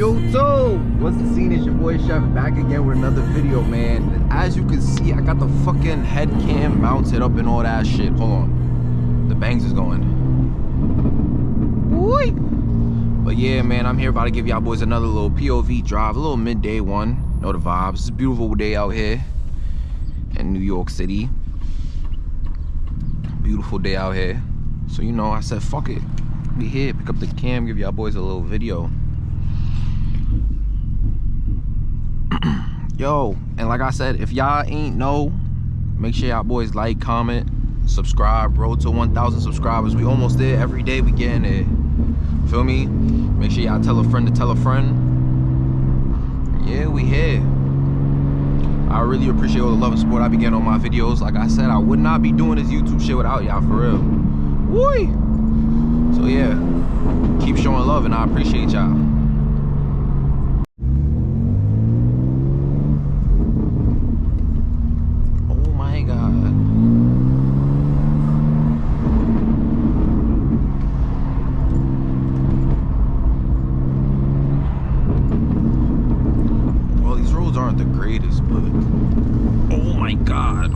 YouTube, what's the scene? It's your boy Chef back again with another video, man. As you can see, I got the fucking head cam mounted up and all that shit. Hold on, the bangs is going. Woo! But yeah, man, I'm here about to give y'all boys another little POV drive, a little midday one. Know the vibes. It's a beautiful day out here in New York City. Beautiful day out here. So you know, I said fuck it. We here, pick up the cam, give y'all boys a little video. Yo, and like I said, if y'all ain't know, make sure y'all boys like, comment, subscribe. Road to 1,000 subscribers. We almost there. Every day we getting there. Feel me? Make sure y'all tell a friend to tell a friend. Yeah, we here. I really appreciate all the love and support I be getting on my videos. Like I said, I would not be doing this YouTube shit without y'all, for real. Woo! So yeah, keep showing love and I appreciate y'all. Aren't the greatest, but oh my god,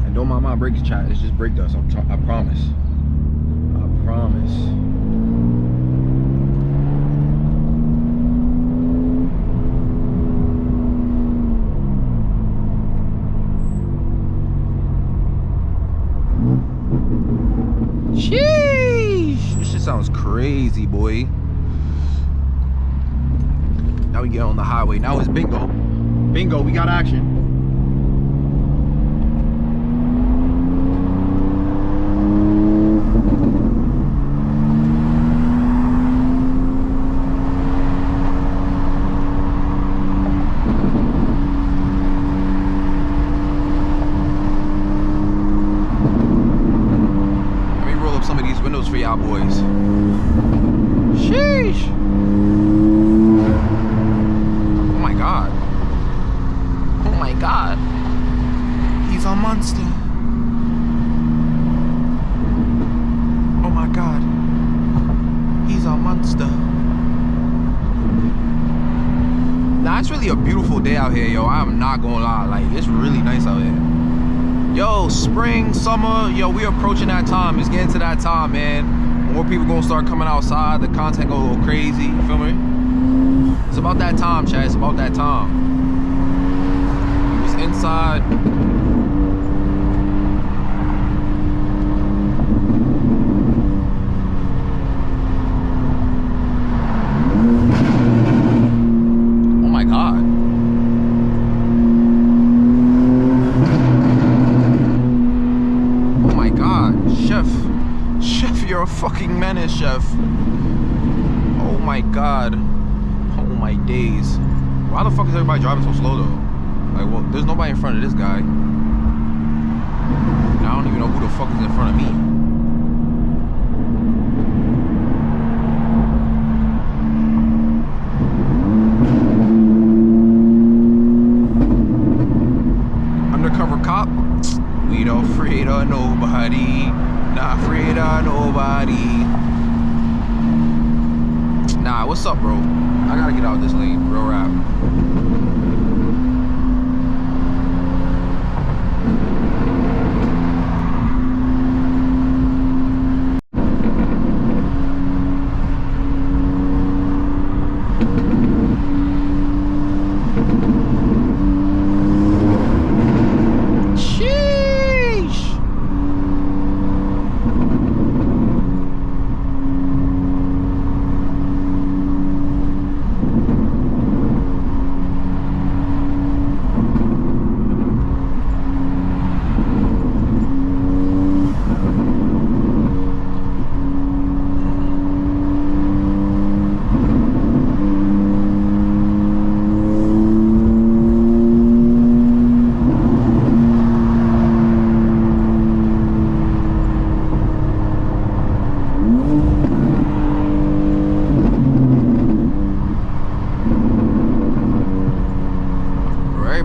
and don't mind my brakes, chat. It's just brake dust. I promise. Sheesh, this shit sounds crazy, boy. Now we get on the highway. Now it's bingo. Bingo, we got action. Let me roll up some of these windows for y'all boys. Sheesh. God, he's a monster. Oh my god, he's a monster. Nah, it's really a beautiful day out here, yo. I'm not gonna lie, like, it's really nice out here. Yo, spring, summer, yo, we approaching that time. It's getting to that time, man. More people gonna start coming outside. The content go a little crazy, you feel me? It's about that time, chat. It's about that time. Inside. Oh my god. Oh my god. Chef, you're a fucking menace, Chef. Oh my god. Oh my days. Why the fuck is everybody driving so slow though? Like, well, there's nobody in front of this guy. And I don't even know who the fuck is in front of me. Undercover cop? We don't afraid of nobody. Not afraid of nobody. Nah, what's up, bro? I gotta get out of this lane. Real rap.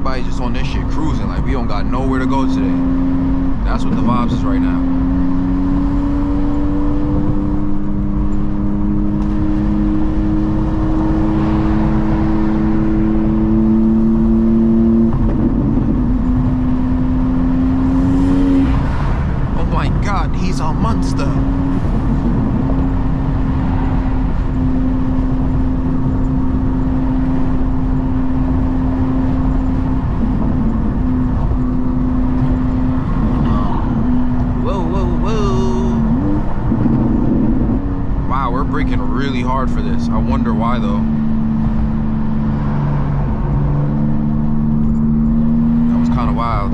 everybody just on this shit cruising, like we don't got nowhere to go today. That's what the vibes is right now. we're braking really hard for this. I wonder why though. That was kind of wild.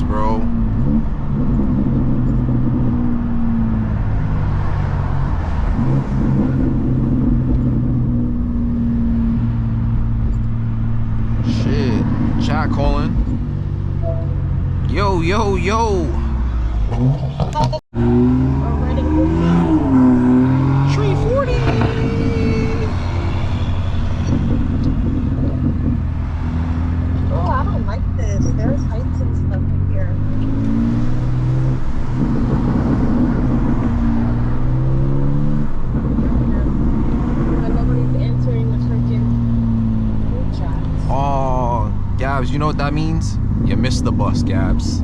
Bro, shit, chat calling. Yo, yo, yo. 340. Oh, I don't like this. There's heights and stuff in here. But nobody's answering the freaking group chats. Oh, Gabs, you know what that means? You missed the bus, Gabs.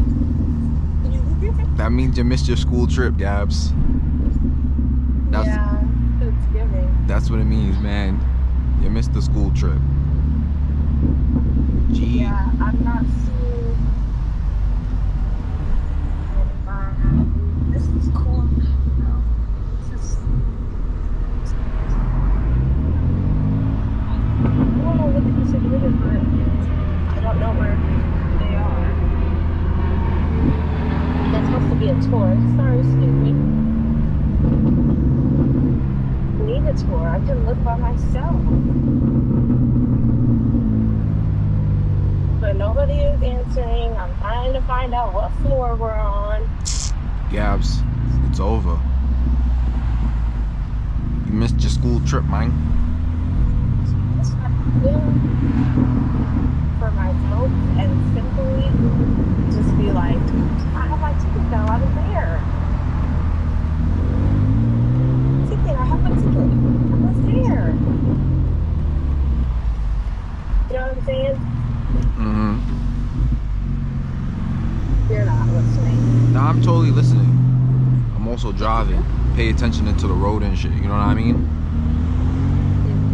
That means you missed your school trip, Gabs. Yeah, it's giving. That's what it means, man. You missed the school trip. Gee. Yeah, I'm not seeing. This is cool. No, this is. I don't know what the city is, but I don't know where they are. That's supposed to be a tour. Sorry, excuse me. I need a tour. I can look by myself. But nobody is answering. I'm trying to find out what floor we're on. Gabs, it's over. You missed your school trip, man. That's what I'm doing for myself and simply just be like, I have my ticket now. I was there. Ticket. I have my ticket. I was there. You know what I'm saying? Mm-hmm. You're not listening. Nah, I'm totally listening. I'm also driving. Pay attention into the road and shit. You know what I mean?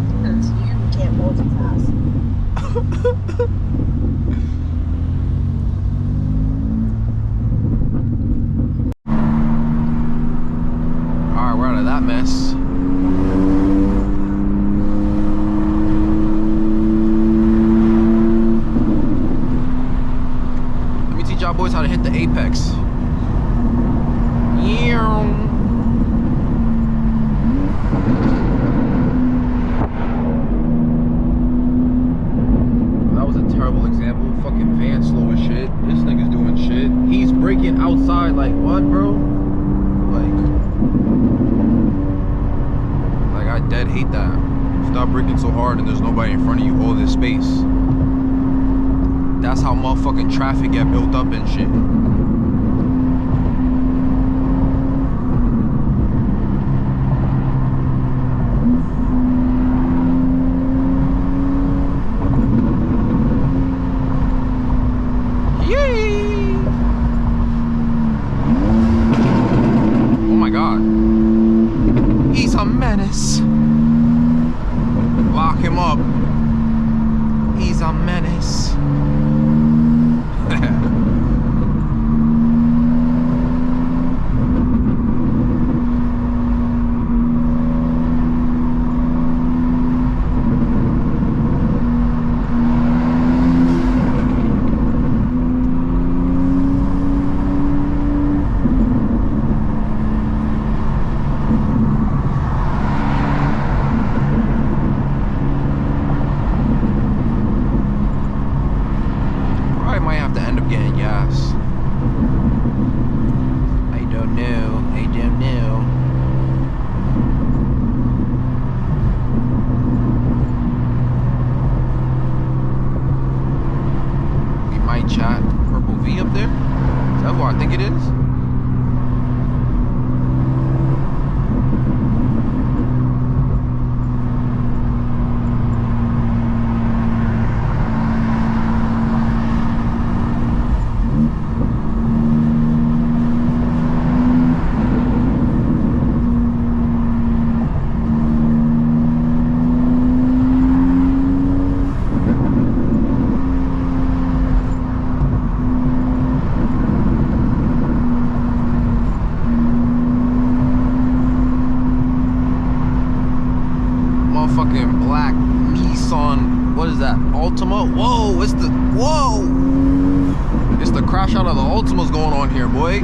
Because you can't multitask. Alright, we're out of that mess. Let me teach y'all boys how to hit the apex. That was a terrible example. Fucking van slow as shit. This nigga's doing shit. He's braking outside like what, bro? Like I dead hate that. Stop braking so hard and there's nobody in front of you. All this space. That's how motherfucking traffic get built up and shit. He's a menace. Lock him up. He's a menace. gas. I don't know. I don't know. We might chat Purple V up there. Is that what I think it is? Motherfucking black Nissan, what is that, Altima? Whoa, it's the crash out of the Altima's going on here, boy.